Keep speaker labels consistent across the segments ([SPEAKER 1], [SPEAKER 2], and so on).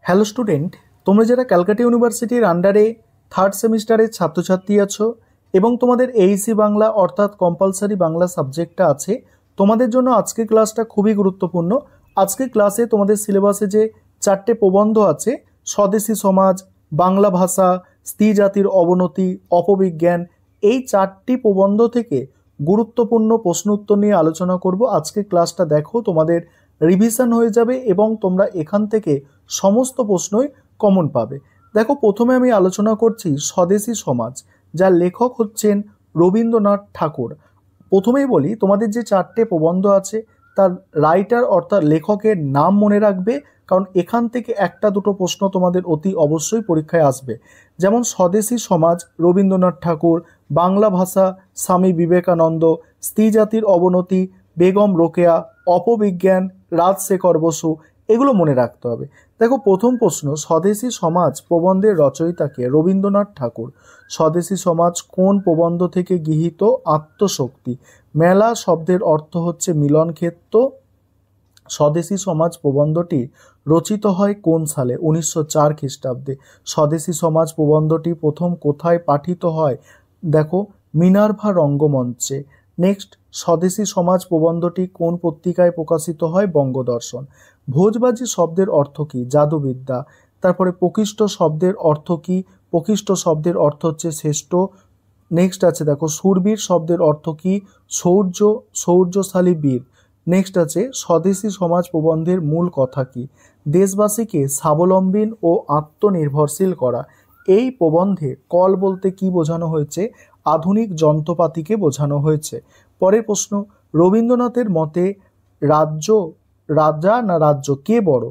[SPEAKER 1] Hello student, তোমরা যারা ক্যালকাটা ইউনিভার্সিটির আন্ডারে থার্ড সেমিস্টারের ছাত্রছাত্রী আছো এবং তোমাদের এইসি বাংলা অর্থাৎ কম্পালসারি বাংলা সাবজেক্টটা আছে, তোমাদের জন্য আজকের ক্লাসটা খুবই গুরুত্বপূর্ণ। আজকের ক্লাসে তোমাদের সিলেবাসে যে 4টে প্রবন্ধ আছে, স্বদেশী সমাজ, বাংলা ভাষা, স্ত্রী জাতির অবনতি, অপবিজ্ঞান, এই 4টি প্রবন্ধ থেকে গুরুত্বপূর্ণ প্রশ্ন উত্তর নিয়ে আলোচনা করব। আজকের ক্লাসটা দেখো, তোমাদের রিভিশন হয়ে যাবে এবং তোমরা এখান থেকে সমস্ত প্রশ্নই কমন পাবে। দেখো, প্রথমে আমি আলোচনা করছি স্বদেশী সমাজ, যার লেখক হচ্ছেন রবীন্দ্রনাথ ঠাকুর। প্রথমেই বলি, তোমাদের যে 4টে প্রবন্ধ আছে তার রাইটার অর্থাৎ লেখকের নাম মনে রাখবে, কারণ এখান থেকে একটা দুটো প্রশ্ন তোমাদের অতি অবশ্যই পরীক্ষায় আসবে। যেমন স্বদেশী সমাজ রবীন্দ্রনাথ ঠাকুর, বাংলা ভাষা স্বামী বিবেকানন্দ, স্ত্রী জাতির অবনতি বেগম রোকেয়া, অপবিজ্ঞান রাজশেখর বসু, এগুলো মনে রাখতে হবে। দেখো, প্রথম প্রশ্ন, স্বদেশী সমাজ প্রবন্ধের রচয়িতাকে রবীন্দ্রনাথ ঠাকুর। স্বদেশী সমাজ কোন প্রবন্ধ থেকে গৃহীত? আত্মশক্তি। মেলা শব্দের অর্থ হচ্ছে মিলন ক্ষেত্র। স্বদেশী সমাজ প্রবন্ধটি রচিত হয় কোন সালে? 1904 খ্রিস্টাব্দে। স্বদেশী সমাজ প্রবন্ধটি প্রথম কোথায় পাঠিত হয়? দেখো, মিনার্ভা রঙ্গমঞ্চে। নেক্সট, স্বদেশী সমাজ প্রবন্ধটি কোন পত্রিকায় প্রকাশিত হয়? বঙ্গদর্শন। ভোজবাজি শব্দের অর্থ কী? জাদুবিদ্যা। তারপরে প্রকৃষ্ট শব্দের অর্থ কী? প্রকৃষ্ট শব্দের অর্থ হচ্ছে শ্রেষ্ঠ। নেক্সট আছে, দেখো, শূরবীর শব্দের অর্থ কী? শৌর্যশালী বীর। নেক্সট আছে, স্বদেশী সমাজ প্রবন্ধের মূল কথা কী? দেশবাসীকে স্বাবলম্বী ও আত্মনির্ভরশীল করা। এই প্রবন্ধে কল বলতে কি বোঝানো হয়েছে? আধুনিক যন্ত্রপাতিকে বোঝানো হয়েছে। পরের প্রশ্ন, রবীন্দ্রনাথের মতে রাজা না রাজ্য কে বড়?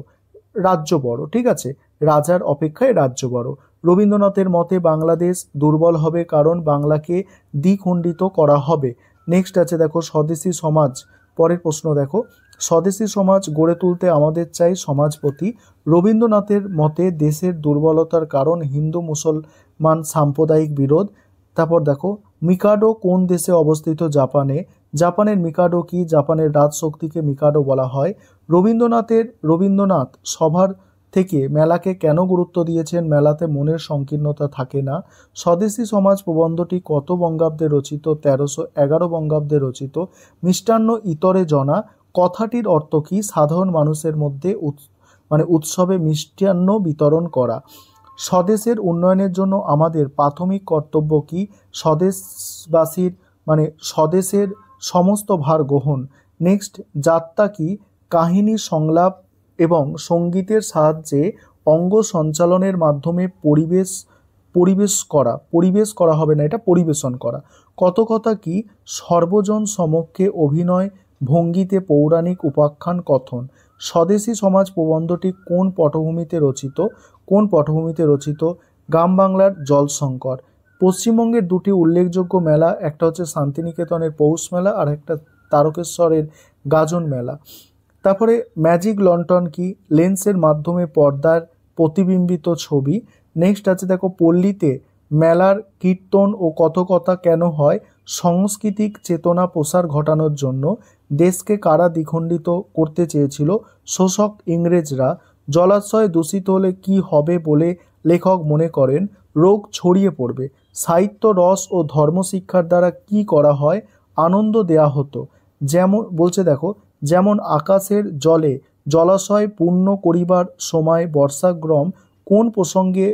[SPEAKER 1] রাজ্য বড়। ঠিক আছে, রাজার অপেক্ষায় রাজ্য বড়। রবীন্দ্রনাথের মতে বাংলাদেশ দুর্বল হবে কারণ বাংলাকে দ্বিখণ্ডিত করা হবে। নেক্সট আছে, দেখো, স্বদেশী সমাজ। পরের প্রশ্ন দেখো, স্বদেশী সমাজ গড়ে তুলতে আমাদের চাই সমাজপতি। রবীন্দ্রনাথের মতে দেশের দুর্বলতার কারণ হিন্দু মুসলমান সাম্প্রদায়িক বিরোধ। তারপর দেখো, মিকাডো কোন দেশে অবস্থিত? জাপানে। জাপানের মিকাডো কি? জাপানের রাজশক্তিকে মিকাডো বলা হয়। রবীন্দ্রনাথ সভার থেকে মেলাকে কেন গুরুত্ব দিয়েছেন? মেলাতে মনের সংকীর্ণতা থাকে না। স্বদেশী সমাজ প্রবন্ধটি কত বঙ্গাব্দে রচিত? 1311 বঙ্গাব্দে রচিত। মিষ্টান্ন ইতরে জনা কথাটির অর্থ কী? সাধারণ মানুষের মধ্যে উৎসবে মিষ্টান্ন বিতরণ করা। স্বদেশের উন্নয়নের জন্য আমাদের প্রাথমিক কর্তব্য কী? স্বদেশবাসীর স্বদেশের সমস্ত ভার গ্রহণ। নেক্সট, যাত্রা কি? কাহিনী সংলাপ এবং সঙ্গীতের সাহায্যে অঙ্গ সঞ্চালনের মাধ্যমে পরিবেশ করা হবে না, এটা পরিবেশন করা। কথা কি? সর্বজন সমক্ষে অভিনয় ভঙ্গিতে পৌরাণিক উপাখ্যান কথন। স্বদেশী সমাজ প্রবন্ধটি কোন পটভূমিতে রচিত? গ্রাম বাংলার জলশঙ্কর। পশ্চিমবঙ্গের দুটি উল্লেখযোগ্য মেলা, একটা হচ্ছে শান্তিনিকেতনের পৌষ মেলা আর একটা তারকেশ্বরের গাজন মেলা। তারপরে ম্যাজিক লন্ঠন কি? লেন্সের মাধ্যমে পর্দার প্রতিবিম্বিত ছবি। নেক্সট আছে, দেখো, পল্লীতে মেলার কীর্তন ও কথকতা কেন হয়? সাংস্কৃতিক চেতনা প্রসার ঘটানোর জন্য। দেশকে কারা দ্বিখণ্ডিত করতে চেয়েছিল? শোষক ইংরেজরা। জলাশয় দূষিত হলে কি হবে বলে লেখক মনে করেন? রোগ ছড়িয়ে পড়বে। সাহিত্য রস ও ধর্মশিক্ষার দ্বারা কি করা হয়? আনন্দ দেয়া হতো। যেমন বলছে, দেখো, যেমন আকাশের জলে জলাশয় পূর্ণ করিবার সময় বর্ষাগ্রম কোন প্রসঙ্গে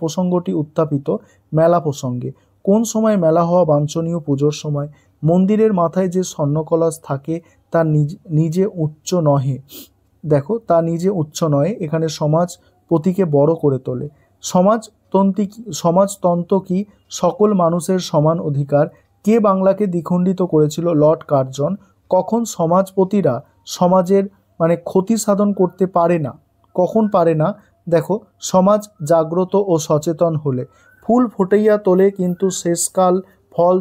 [SPEAKER 1] প্রসঙ্গটি উত্থাপিত? মেলা প্রসঙ্গে। কোন সময় মেলা হওয়া বাঞ্ছনীয়? পুজোর সময়। মন্দিরের মাথায় যে স্বর্ণকলস থাকে তা নিজে উচ্চ নহে। দেখো, তা নিজে উচ্চ নয়, এখানে সমাজপতিকে বড় করে তোলে। সমাজতন্ত্র কি? সকল মানুষের সমান অধিকার। কে বাংলাকে দ্বিখণ্ডিত করেছিল? Lord Curzon. কখন সমাজপতিরা সমাজের ক্ষতি সাধন করতে পারে না? কখন পারে না? দেখো, সমাজ জাগ্রত ও সচেতন হলে। ফুল ফুটাইয়া তোলে কিন্তু শেষকাল ফল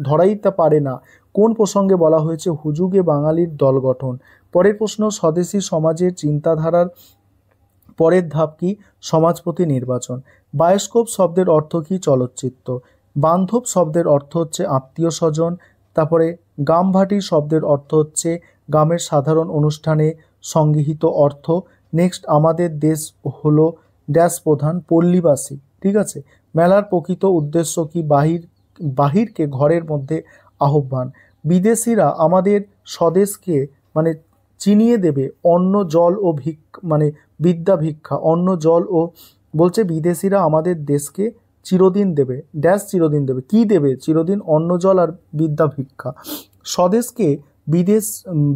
[SPEAKER 1] ধরাইতে পারে না। কোন প্রসঙ্গে বলা হয়েছে? হুজুগে বাঙালির দল গঠন। পরের প্রশ্ন, স্বদেশী সমাজের চিন্তাধারার পরের ধাপ কি? সমাজপতি নির্বাচন। বায়োস্কোপ শব্দের অর্থ কি? চলচ্চিত্র। বান্ধব শব্দের অর্থ হচ্ছে আত্মীয় স্বজন। তারপরে গামভাটি শব্দের অর্থ হচ্ছে গ্রামের সাধারণ অনুষ্ঠানে সংগৃহীত অর্থ। নেক্সট আমাদের দেশ হলো ড্যাশ প্রধান, পল্লীবাসী। ঠিক আছে। মেলার প্রকৃত উদ্দেশ্য কি? বাহিরকে ঘরের মধ্যে আহ্বান। বিদেশিরা আমাদের স্বদেশকে মানে চিনিয়ে দেবে অন্ন জল ও বিদ্যা ভিক্ষা। অন্ন জল ও বলছে বিদেশিরা আমাদের দেশকে চিরদিন দেবে, ড্যাশ চিরদিন দেবে, কি দেবে চিরদিন? অন্ন জল আর বিদ্যা ভিক্ষা। স্বদেশকে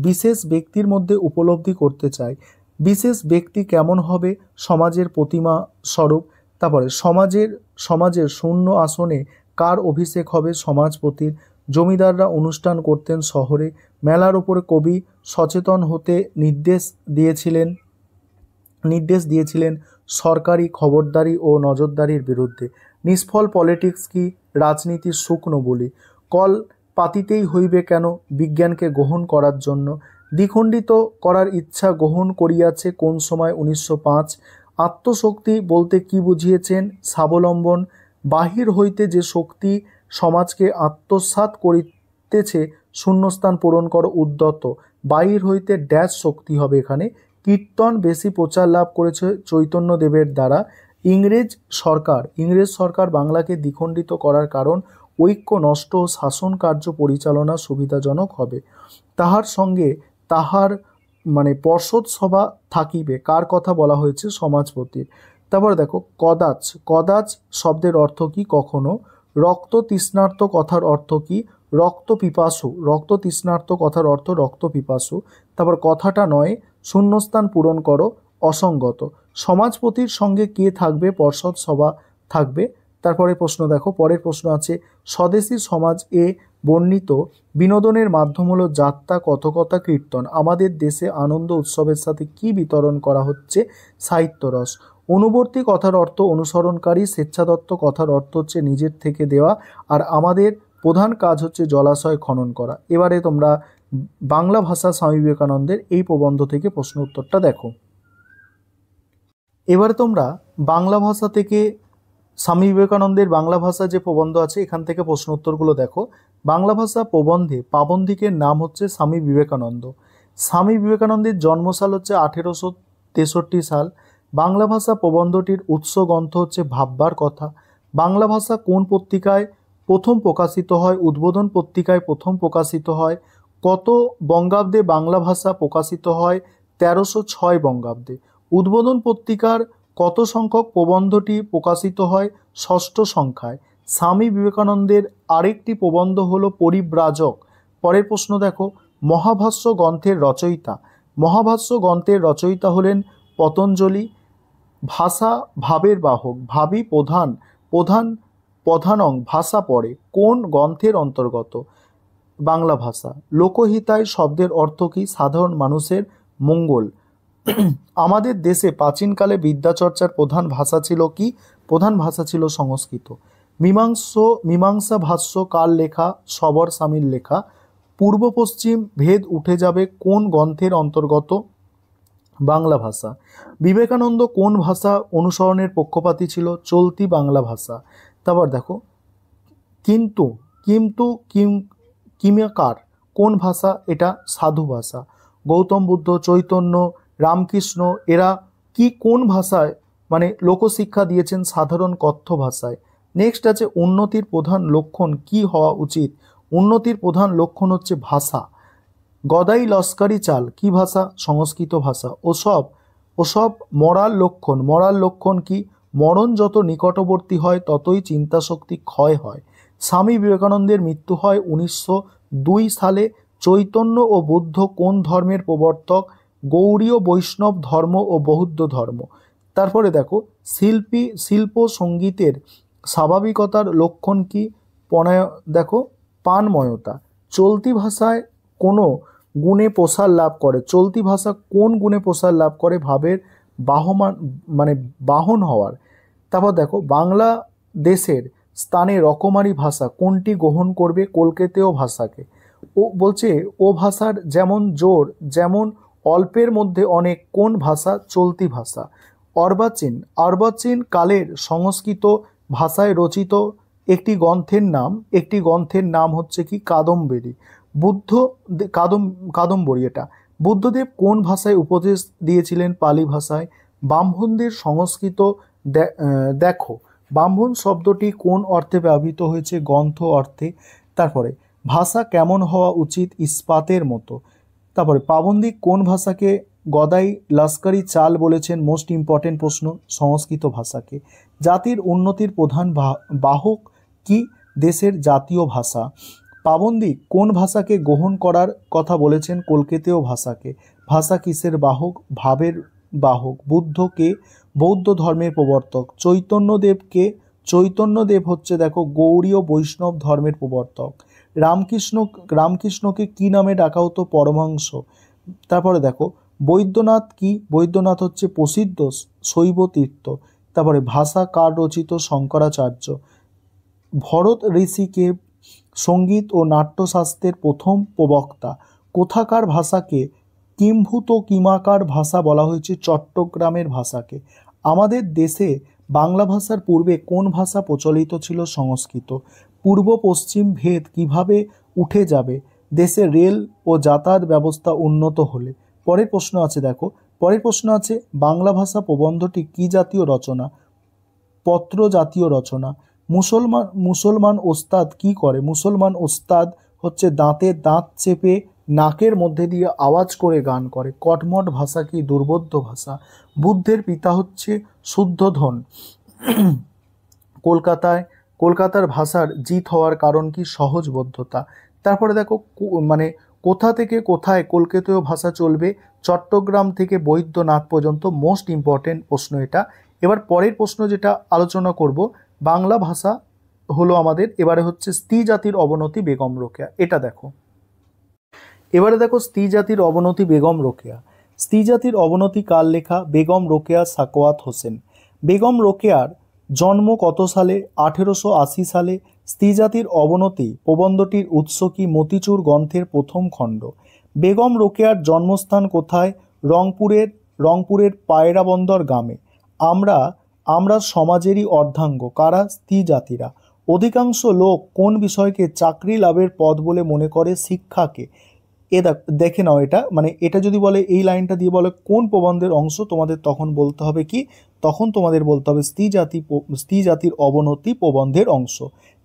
[SPEAKER 1] বিশেষ ব্যক্তির মধ্যে উপলব্ধি করতে চায়। বিশেষ ব্যক্তি কেমন হবে? সমাজের প্রতিমা স্বরূপ। তারপরে সমাজের শূন্য আসনে কার অভিষেক হবে? সমাজপতির। জমিদাররা অনুষ্ঠান করতেন শহরে। মেলার উপরে কবি সচেতন হতে নির্দেশ দিয়েছিলেন সরকারি খবরদারি ও নজরদারির বিরুদ্ধে। নিষ্ফল পলিটিক্স কি? রাজনীতির শুকনো বলি। কল পাতিতেই হইবে কেন? বিজ্ঞানকে গ্রহণ করার জন্য। দ্বিখণ্ডিত করার ইচ্ছা গ্রহণ করিয়াছে কোন সময়? 1905। আত্মশক্তি বলতে কি বুঝিয়েছেন? স্বাবলম্বন। বাহির হইতে যে শক্তি সমাজকে আত্মসাৎ করিতেছে শূন্যস্থান পূরণ করো উদ্যত। বাহির হইতে ড্যাশ শক্তি হবে এখানে। কীর্তন বেশি প্রচার লাভ করেছে চৈতন্যদেবের দ্বারা। ইংরেজ সরকার বাংলাকে দ্বিখণ্ডিত করার কারণ ঐক্য নষ্ট ও শাসন কার্য পরিচালনা সুবিধাজনক হবে। তাহার সঙ্গে তাহার পর্ষদ সভা থাকিবে। কার কথা বলা হয়েছে? সমাজপতির। তারপরে দেখো কদাচ শব্দের অর্থ কি? কখনো। রক্ত তৃষ্ণার্ত কথার অর্থ কি? রক্ত তৃষ্ণার্ত কথার অর্থ রক্ত পিপাসু। তারপর কথাটা নয়, শূন্যস্থান পূরণ করো অসঙ্গত। সমাজপতির সঙ্গে কে থাকবে? পর্ষদ সভা থাকবে। তারপরে প্রশ্ন দেখো, পরের প্রশ্ন আছে স্বদেশী সমাজ এ বর্ণিত বিনোদনের মাধ্যম হলো যাত্রা, কথকতা, কীর্তন। আমাদের দেশে আনন্দ উৎসবের সাথে কি বিতরণ করা হচ্ছে? সাহিত্যরস। অনুবর্তী কথার অর্থ অনুসরণকারী। স্বেচ্ছাদত্ত কথার অর্থ হচ্ছে নিজের থেকে দেওয়া। আর আমাদের প্রধান কাজ হচ্ছে জলাশয় খনন করা। এবারে তোমরা বাংলা ভাষা স্বামী বিবেকানন্দের এই প্রবন্ধ থেকে প্রশ্ন উত্তরটা দেখো। এবারে তোমরা বাংলা ভাষা থেকে স্বামী বিবেকানন্দের বাংলা ভাষা যে প্রবন্ধ আছে এখান থেকে প্রশ্ন উত্তরগুলো দেখো। বাংলা ভাষা প্রবন্ধে পাবন্দিকের নাম হচ্ছে স্বামী বিবেকানন্দ। স্বামী বিবেকানন্দের জন্মসাল হচ্ছে 1863 সাল। বাংলা ভাষা প্রবন্ধটির উৎস গ্রন্থ হচ্ছে ভাববার কথা। বাংলা ভাষা কোন পত্রিকায় প্রথম প্রকাশিত হয়? উদ্বোধন পত্রিকায় প্রথম প্রকাশিত হয়। কত বঙ্গাব্দে বাংলা ভাষা প্রকাশিত হয়? 1306 বঙ্গাব্দে। উদ্বোধন পত্রিকার কত সংখ্যক প্রবন্ধটি প্রকাশিত হয়? 6ষ্ঠ সংখ্যায়। স্বামী বিবেকানন্দের আরেকটি প্রবন্ধ হলো পরিব্রাজক। পরের প্রশ্ন দেখো, মহাভাষ্য গ্রন্থের রচয়িতা। মহাভাষ্য গ্রন্থের রচয়িতা হলেন পতঞ্জলি। ভাষা ভাবের বাহক। ভাবী প্রধানং ভাষা পড়ে কোন গ্রন্থের অন্তর্গত? বাংলা ভাষা। লোকহিতায় শব্দের অর্থ কি? সাধারণ মানুষের মঙ্গল। আমাদের দেশে প্রাচীনকালে বিদ্যাচর্চার প্রধান ভাষা ছিল কি? প্রধান ভাষা ছিল সংস্কৃত। মীমাংসা ভাষ্য কার লেখা? সবর স্বামীর লেখা। পূর্ব পশ্চিম ভেদ উঠে যাবে কোন গ্রন্থের অন্তর্গত? বাংলা ভাষা। বিবেকানন্দ কোন ভাষা অনুসরণের পক্ষপাতী ছিল? চলতি বাংলা ভাষা। তারপর দেখো, কিমকার কোন ভাষা? এটা সাধু ভাষা। গৌতম বুদ্ধ, চৈতন্য, রামকৃষ্ণ এরা কোন ভাষায় লোকশিক্ষা দিয়েছেন? সাধারণ কথ্য ভাষায়। নেক্সট আছে উন্নতির প্রধান লক্ষণ কি হওয়া উচিত? উন্নতির প্রধান লক্ষণ হচ্ছে ভাষা। গদাই লস্করি চাল কি ভাষা? সংস্কৃত ভাষা। ওসব মরাল লক্ষণ কি? মরণ যত নিকটবর্তী হয় ততই চিন্তাশক্তি ক্ষয় হয়। স্বামী বিবেকানন্দের মৃত্যু হয় 1902 সালে। চৈতন্য ও বুদ্ধ কোন ধর্মের প্রবর্তক? গৌড়ীয় বৈষ্ণব ধর্ম ও বৌদ্ধ ধর্ম। তারপরে দেখো, শিল্প সঙ্গীতের স্বাভাবিকতার লক্ষণ কি? দেখো, পানময়তা। চলতি ভাষায় কোনো গুণে প্রসার লাভ করে? চলতি ভাষা কোন গুণে প্রসার লাভ করে? ভাবের বাহন হওয়ার। তারপর দেখো, বাংলা দেশের স্থানে রকমারি ভাষা কোনটি গ্রহণ করবে? কলকাতীয় ভাষাকে। ও বলছে ও ভাষার যেমন জোর যেমন অল্পের মধ্যে অনেক কোন ভাষা? চলতি ভাষা। অর্বাচীন কালের সংস্কৃত ভাষায় রচিত একটি গ্রন্থের নাম হচ্ছে কি? কাদম্বরী। কাদম্বরী এটা। বুদ্ধদেব কোন ভাষায় উপদেশ দিয়েছিলেন? পালি ভাষায়। ব্রাহ্মণদের সংস্কৃত দেখো, ব্রাহ্মণ শব্দটি কোন অর্থে ব্যবহৃত হয়েছে? গ্রন্থ অর্থে। তারপরে ভাষা কেমন হওয়া উচিত? ইস্পাতের মতো। তারপরে পাবন্দিক কোন ভাষাকে গদাই লস্করি চাল বলেছেন? মোস্ট ইম্পর্টেন্ট প্রশ্ন, সংস্কৃত ভাষাকে। জাতির উন্নতির প্রধান বাহক কি? দেশের জাতীয় ভাষা। পাবন্দিক কোন ভাষাকে গ্রহণ করার কথা বলেছেন? কলকেতীয় ভাষাকে। ভাষা কিসের বাহক? ভাবের বাহক। বুদ্ধকে বৌদ্ধ ধর্মের প্রবর্তক। চৈতন্যদেবকে, চৈতন্যদেব হচ্ছে দেখো গৌড়ীয় বৈষ্ণব ধর্মের প্রবর্তক। রামকৃষ্ণকে কি নামে ডাকা হতো? পরমহংস। তারপরে দেখো বৈদ্যনাথ কি? বৈদ্যনাথ হচ্ছে প্রসিদ্ধ শৈব তীর্থ। তারপরে ভাষা কার রচিত? শঙ্করাচার্য। ভরত ঋষিকে সঙ্গীত ও নাট্যশাস্ত্রের প্রথম প্রবক্তা। কোথাকার ভাষাকে কিম্ভূত কিমাকার ভাষা বলা হয়েছে? চট্টগ্রামের ভাষাকে। আমাদের দেশে বাংলা ভাষার পূর্বে কোন ভাষা প্রচলিত ছিল? সংস্কৃত। পূর্ব পশ্চিম ভেদ কিভাবে উঠে যাবে? দেশে রেল ও যাতায়াত ব্যবস্থা উন্নত হলে। পরের প্রশ্ন আছে দেখো, পরের প্রশ্ন আছে বাংলা ভাষা প্রবন্ধটি কি জাতীয় রচনা? পত্র জাতীয় রচনা। মুসলমান ওস্তাদ কি করে? মুসলমান ওস্তাদ হচ্ছে দাঁতে দাঁত চেপে নাকের মধ্যে দিয়ে আওয়াজ করে গান করে। কটমট ভাষা কি? দুর্বোধ্য ভাষা। বুদ্ধের পিতা হচ্ছে শুদ্ধোধন। কলকাতার ভাষার জিত হওয়ার কারণ কি? সহজবোধ্যতা। তারপরে দেখো মানে কোথা থেকে কোথায় কলকাতীয় ভাষা চলবে? চট্টগ্রাম থেকে বৈদ্যনাথ পর্যন্ত। মোস্ট ইম্পর্টেন্ট প্রশ্ন এটা। এবার পরের প্রশ্ন যেটা আলোচনা করব, বাংলা ভাষা হলো আমাদের, এবারে হচ্ছে স্ত্রী জাতির অবনতি বেগম রোকেয়া। এটা দেখো, এবারে দেখো স্ত্রী জাতির অবনতি বেগম রোকেয়া। স্ত্রী জাতির অবনতি কার লেখা? বেগম রোকেয়া সাকওয়াত হোসেন। বেগম রোকেয়ার জন্ম কত সালে? 1880 সালে। স্ত্রী জাতির অবনতি প্রবন্ধটির উৎস কি? মতিচুর গ্রন্থের প্রথম খণ্ড। বেগম রোকেয়ার জন্মস্থান কোথায়? রংপুরের পায়রাবন্দর গ্রামে। আমরা সমাজেরই অর্ধাঙ্গ। কারা? স্ত্রী জাতিরা। অধিকাংশ লোক কোন বিষয়কে চাকরি লাভের পথ বলে মনে করে? শিক্ষাকে। দেখে নাও, এটা মানে এটা যদি বলে এই লাইনটা দিয়ে বলে কোন প্রবন্ধের অংশ, তোমাদের তখন বলতে হবে কি? তখন তোমাদের বলতে হবে স্ত্রী জাতির অবনতি প্রবন্ধের অংশ।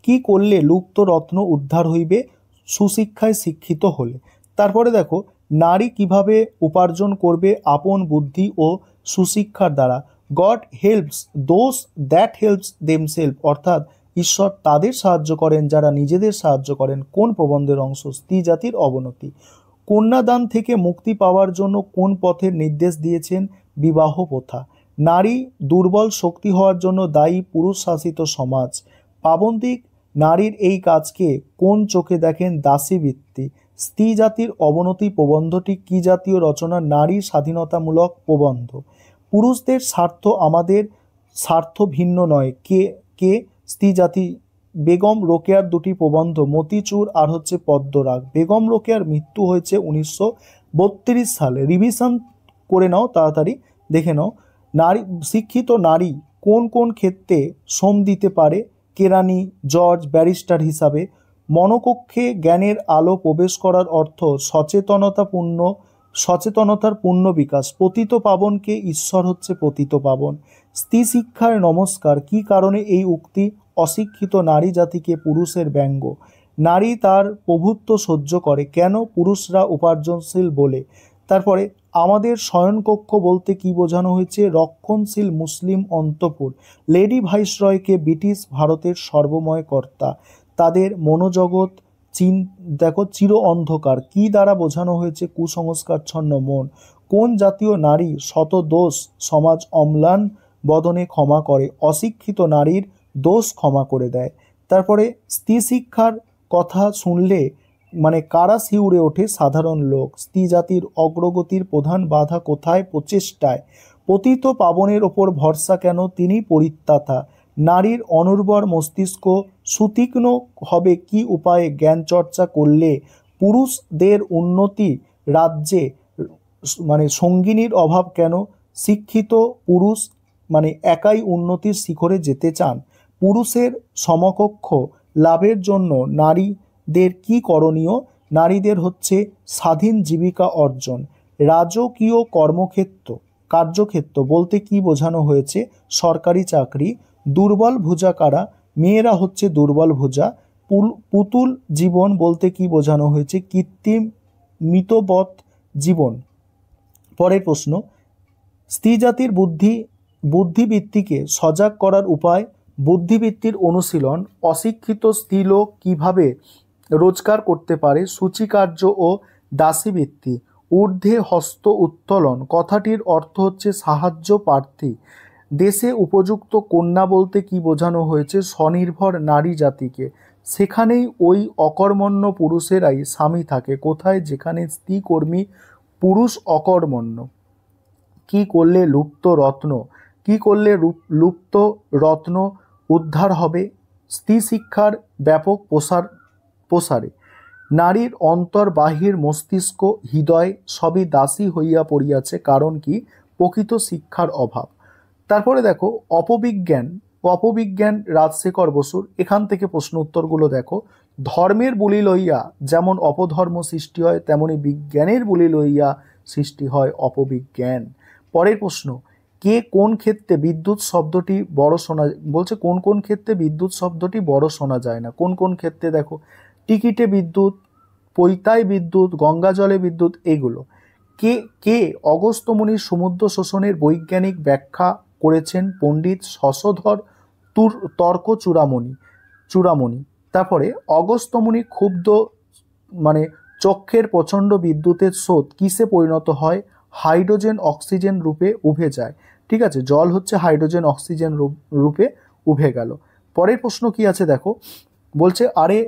[SPEAKER 1] কি করলে লুপ্ত রত্ন উদ্ধার হইবে? সুশিক্ষায় শিক্ষিত হলে। তারপরে দেখো নারী কিভাবে উপার্জন করবে? আপন বুদ্ধি ও সুশিক্ষার দ্বারা। God helps those that helps themselves, অর্থাৎ ঈশ্বর তাদের সাহায্য করেন যারা নিজেদের সাহায্য করেন। কোন প্রবন্ধের অংশ? স্ত্রী জাতির অবনতি। কন্যাদান থেকে মুক্তি পাওয়ার জন্য কোন পথের নির্দেশ দিয়েছেন? বিবাহ প্রথা। নারী দুর্বল শক্তি হওয়ার জন্য দায়ী পুরুষ শাসিত সমাজ। পাবন্দিক নারীর এই কাজকে কোন চোখে দেখেন? দাসীবৃত্তি। স্ত্রী জাতির অবনতি প্রবন্ধটি কি জাতীয় রচনা? নারী স্বাধীনতামূলক প্রবন্ধ। পুরুষদের স্বার্থ আমাদের স্বার্থ ভিন্ন নয়। কে? স্ত্রী জাতি। বেগম রোকেয়ার দুটি প্রবন্ধ, মতিচুর আর হচ্ছে পদ্মরাগ। বেগম রোকেয়ার মৃত্যু হয়েছে 1932 সালে। রিভিশন করে নাও, তাড়াতাড়ি দেখে নাও। শিক্ষিত নারী কোন কোন ক্ষেত্রে শ্রম দিতে পারে? কেরানি, জজ, ব্যারিস্টার হিসাবে। মনকক্ষে জ্ঞানের আলো প্রবেশ করার অর্থ সচেতনতার পূর্ণ বিকাশ। পতিত পাবনকে ঈশ্বর হচ্ছে পতিত পাবন। স্ত্রী শিক্ষার নমস্কার। কি কারণে এই উক্তি? অশিক্ষিত নারী জাতিকে পুরুষের ব্যঙ্গ। নারী তার প্রভুত্ব সহ্য করে কেন? পুরুষরা উপার্জনশীল বলে। তারপরে আমাদের শয়নকক্ষ বলতে কি বোঝানো হয়েছে? রক্ষণশীল মুসলিম অন্তঃপুর। লেডি ভাইসরয়কে ব্রিটিশ ভারতের সর্বময় কর্তা। তাদের মনোজগৎ চির অন্ধকার। কি দ্বারা বোঝানো হয়েছে? কুসংস্কারচ্ছন্ন মন। কোন জাতীয় নারী শতদোষ সমাজ অম্লান বদনে ক্ষমা করে? অশিক্ষিত নারীর দোষ ক্ষমা করে দেয়। তারপরে স্ত্রী শিক্ষার কথা শুনলে মানে কারা শিউরে ওঠে? সাধারণ লোক। স্ত্রী জাতির অগ্রগতির প্রধান বাধা কোথায়? প্রচেষ্টায়। পতিত পাবনের ওপর ভরসা কেন? তিনি পরিত্রাতা। নারীর অনুর্বর মস্তিষ্ক সুতীক্ষ্ণ হবে কি উপায়ে? জ্ঞান চর্চা করলে। পুরুষদের উন্নতি রাজ্যে মানে সঙ্গিনীর অভাব কেন? শিক্ষিত পুরুষ মানে একাই উন্নতির শিখরে যেতে চান। পুরুষের সমকক্ষ লাভের জন্য নারীদের কি করণীয়? নারীদের হচ্ছে স্বাধীন জীবিকা অর্জন। রাজকীয় কার্যক্ষেত্র বলতে কি বোঝানো হয়েছে? সরকারি চাকরি। দুর্বল ভুজা কারা? মেয়েরা হচ্ছে দুর্বল ভুজা। পুতুল জীবন বলতে কি বোঝানো হয়েছে? কৃত্রিম মিতবৎ জীবন। পরের প্রশ্ন, স্ত্রীজাতির বুদ্ধিবৃত্তিকে সজাগ করার উপায়। বুদ্ধিবৃত্তির অনুশীলন। অশিক্ষিত স্ত্রীলোক কিভাবে রোজগার করতে পারে? সূচিকার্য ও দাসীবৃত্তি। ঊর্ধ্বে হস্ত উত্তোলন কথাটির অর্থ হচ্ছে সাহায্য প্রার্থী। দেশে উপযুক্ত কন্যা বলতে কি বোঝানো হয়েছে? স্বনির্ভর নারী জাতিকে। সেখানেই ওই অকর্মণ্য পুরুষেরাই স্বামী থাকে। কোথায়? যেখানে স্ত্রী কর্মী, পুরুষ অকর্মণ্য। কি করলে লুপ্ত রত্ন উদ্ধার হবে? স্ত্রী শিক্ষার ব্যাপক প্রসারে। নারীর অন্তর বাহির মস্তিষ্ক হৃদয় সবই দাসী হইয়া পড়িয়াছে। কারণ কি? প্রকৃত শিক্ষার অভাব। তারপরে দেখো অপবিজ্ঞান রাজশেখর বসুর। এখান থেকে প্রশ্ন উত্তরগুলো দেখো। ধর্মের বুলি লইয়া যেমন অপধর্ম সৃষ্টি হয়, তেমনি বিজ্ঞানের বুলি লইয়া সৃষ্টি হয় অপবিজ্ঞান। পরের প্রশ্ন, কে কোন ক্ষেত্রে বিদ্যুৎ শব্দটি বড় শোনা বলছে কোন কোন ক্ষেত্রে বিদ্যুৎ শব্দটি বড় শোনা যায় না? কোন কোন ক্ষেত্রে দেখো, টিকিটে বিদ্যুৎ, পৈতায় বিদ্যুৎ, গঙ্গা জলে বিদ্যুৎ, এইগুলো। কে অগস্ত্য মুনির সমুদ্র শোষণের বৈজ্ঞানিক ব্যাখ্যা করেছেন? পণ্ডিত শশধর তর্ক চূড়ামণি। তারপরে অগস্ত্য মুনি ক্ষুব্ধ চক্ষের প্রচণ্ড বিদ্যুতের স্রোত কিসে পরিণত হয়? হাইড্রোজেন অক্সিজেন রূপে উভে যায়। ঠিক আছে, জল হচ্ছে হাইড্রোজেন অক্সিজেন রূপে উভে গেল। পরের প্রশ্ন কি আছে দেখো, বলছে আরে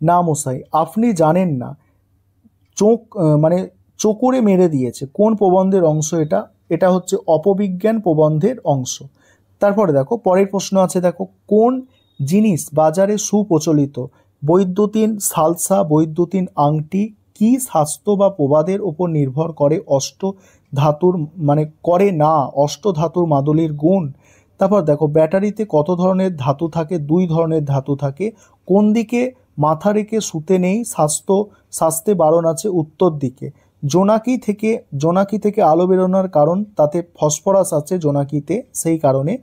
[SPEAKER 1] না মশাই, আপনি জানেন না, চোখরে মেরে দিয়েছে। কোন প্রবন্ধের অংশ এটা? এটা হচ্ছে অপবিজ্ঞান প্রবন্ধের অংশ। তারপরে দেখো পরের প্রশ্ন আছে, দেখো কোন জিনিস বাজারে সুপ্রচলিত? বৈদ্যুতিন সালসা, বৈদ্যুতিন আংটি। কি স্বাস্থ্য বা প্রবাদের ওপর নির্ভর করে অষ্ট ধাতুর মাদুলির গুণ? তারপর দেখো ব্যাটারিতে কত ধরনের ধাতু থাকে? 2 ধরনের ধাতু থাকে। কোন দিকে মাথা রেখে শুতে নেই? শাস্তে বারণ আছে উত্তর দিকে। জোনাকি থেকে আলো বেরোনোর কারণ, তাতে ফসফরাস আছে জোনাকিতে, সেই কারণে।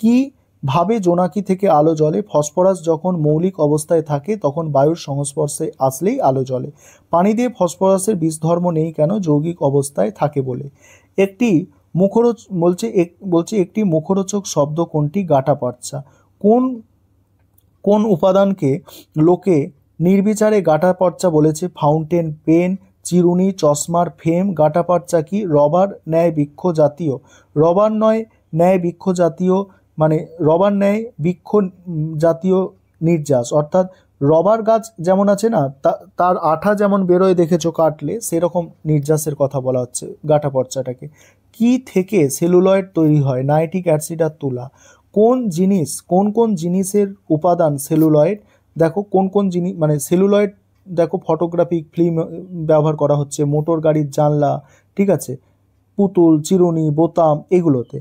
[SPEAKER 1] কিভাবে জোনাকি থেকে আলো জ্বলে? ফসফরাস যখন মৌলিক অবস্থায় থাকে তখন বায়ুর সংস্পর্শে আসলেই আলো জ্বলে। পানি দিয়ে ফসফরাসের বিষধর্ম নেই কেন? যৌগিক অবস্থায় থাকে বলে। একটি মুখরোচক শব্দ কোনটি? গাঁটাপর্চা। কোন উপাদানকে লোকে নির্বিচারে গাঁটাপর্চা বলেছে? ফাউন্টেন পেন, চিরুনি, চশমার ফ্রেম। গাঁটাপর্চা কি? রবার ন্যায় বৃক্ষ জাতীয় নির্যাস। অর্থাৎ রবার গাছ যেমন আছে না, তার আঠা যেমন বেরোয় দেখেছো কাটলে, সেরকম নির্যাসের কথা বলা হচ্ছে গাঁটাপর্চাটাকে। কি থেকে সেলুলয়েড তৈরি হয়? নাইট্রিক অ্যাসিড আর তুলা। কোন জিনিসের উপাদান সেলুলয়েড? দেখো কোন জিনিস সেলুলয়েড, দেখো ফটোগ্রাফিক ফিল্ম ব্যবহার করা হচ্ছে, মোটর গাড়ির জানলা, ঠিক আছে, পুতুল, চিরুনি, বোতাম, এগুলোতে।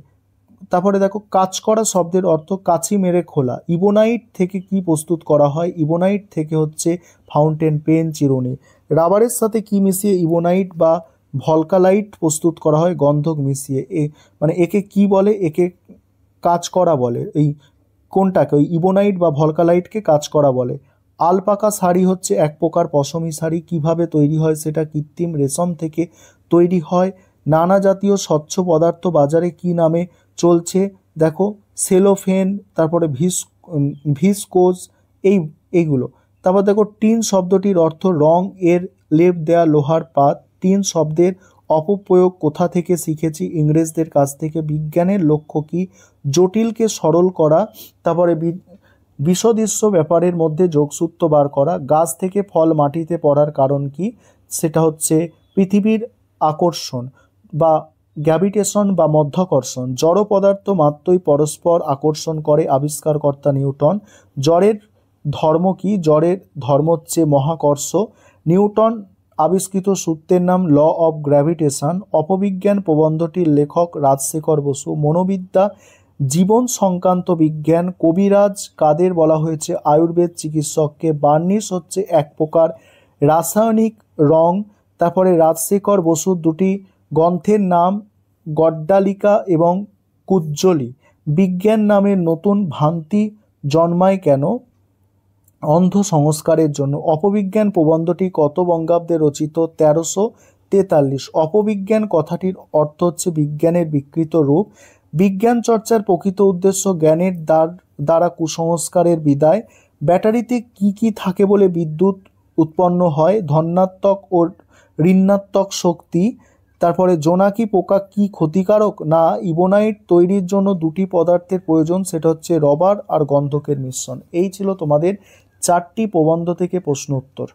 [SPEAKER 1] তারপরে দেখো কাজ করা শব্দের অর্থ কাছি মেরে খোলা। ইবোনাইট থেকে কি প্রস্তুত করা হয়? ইবোনাইট থেকে হচ্ছে ফাউন্টেন পেন, চিরুনি। রাবারের সাথে কি মিশিয়ে ইবোনাইট বা ভলকালাইট প্রস্তুত করা হয়? গন্ধক মিশিয়ে। একে কি বলে? একে কাজ করা বলে। এই কোনটাকে? ওই ইবোনাইট বা ভলকালাইটকে কাজ করা বলে। আলপাকা শাড়ি হচ্ছে এক প্রকার পশমি শাড়ি। কিভাবে তৈরি হয় সেটা? কৃত্রিম রেশম থেকে তৈরি হয়। নানা জাতীয় স্বচ্ছ পদার্থ বাজারে কি নামে চলছে? দেখো সেলোফেন, তারপরে ভিসকোজ, এইগুলো। তারপর দেখো টিন শব্দটির অর্থ রং এর লেপ দেয়া লোহার পাত। টিন শব্দের অপপ্রয়োগ কোথা থেকে শিখেছি? ইংরেজদের কাছ থেকে। বিজ্ঞানের লক্ষ্য কি? জটিলকে সরল করা। তারপরে বিষদৃশ্য ব্যাপারের মধ্যে যোগসূত্র বার করা। গাছ থেকে ফল মাটিতে পড়ার কারণ কি? সেটা হচ্ছে পৃথিবীর আকর্ষণ বা গ্র্যাভিটেশন বা মধ্যাকর্ষণ। জড় পদার্থ মাত্রই পরস্পর আকর্ষণ করে, আবিষ্কারকর্তা নিউটন। জড়ের ধর্ম কি? জড়ের ধর্ম হচ্ছে মহাকর্ষ। নিউটন আবিষ্কৃত সূত্রের নাম ল অফ গ্র্যাভিটেশন। অপবিজ্ঞান প্রবন্ধটির লেখক রাজশেখর বসু। মনোবিদ্যা জীবন সংক্রান্ত বিজ্ঞান। কবিরাজ কাদের বলা হয়েছে? আয়ুর্বেদ চিকিৎসককে। বার্নিশ হচ্ছে এক প্রকার রাসায়নিক রং। তারপরে রাজশেখর বসুর দুটি গ্রন্থের নাম গড্ডালিকা এবং কুজ্জলি। বিজ্ঞান নামের নতুন ভ্রান্তি জন্মায় কেন? অন্ধ সংস্কারের জন্য। অপবিজ্ঞান প্রবন্ধটি কত বঙ্গাব্দে রচিত? 1343। অপবিজ্ঞান কথাটির অর্থ হচ্ছে বিজ্ঞানের বিকৃত রূপ। বিজ্ঞান চর্চার প্রকৃত উদ্দেশ্য জ্ঞানের দ্বারা কুসংস্কারের বিদায়। ব্যাটারিতে কি কি থাকে বলে বিদ্যুৎ উৎপন্ন হয়? ধনাত্মক ও ঋণাত্মক শক্তি। তারপরে জোনাকি পোকা কি ক্ষতিকারক? না, ইবোনাইট তৈরির জন্য দুটি পদার্থের প্রয়োজন, সেটা হচ্ছে রবার আর গন্ধকের মিশ্রণ। এই ছিল তোমাদের 4টি প্রবন্ধ থেকে প্রশ্ন উত্তর।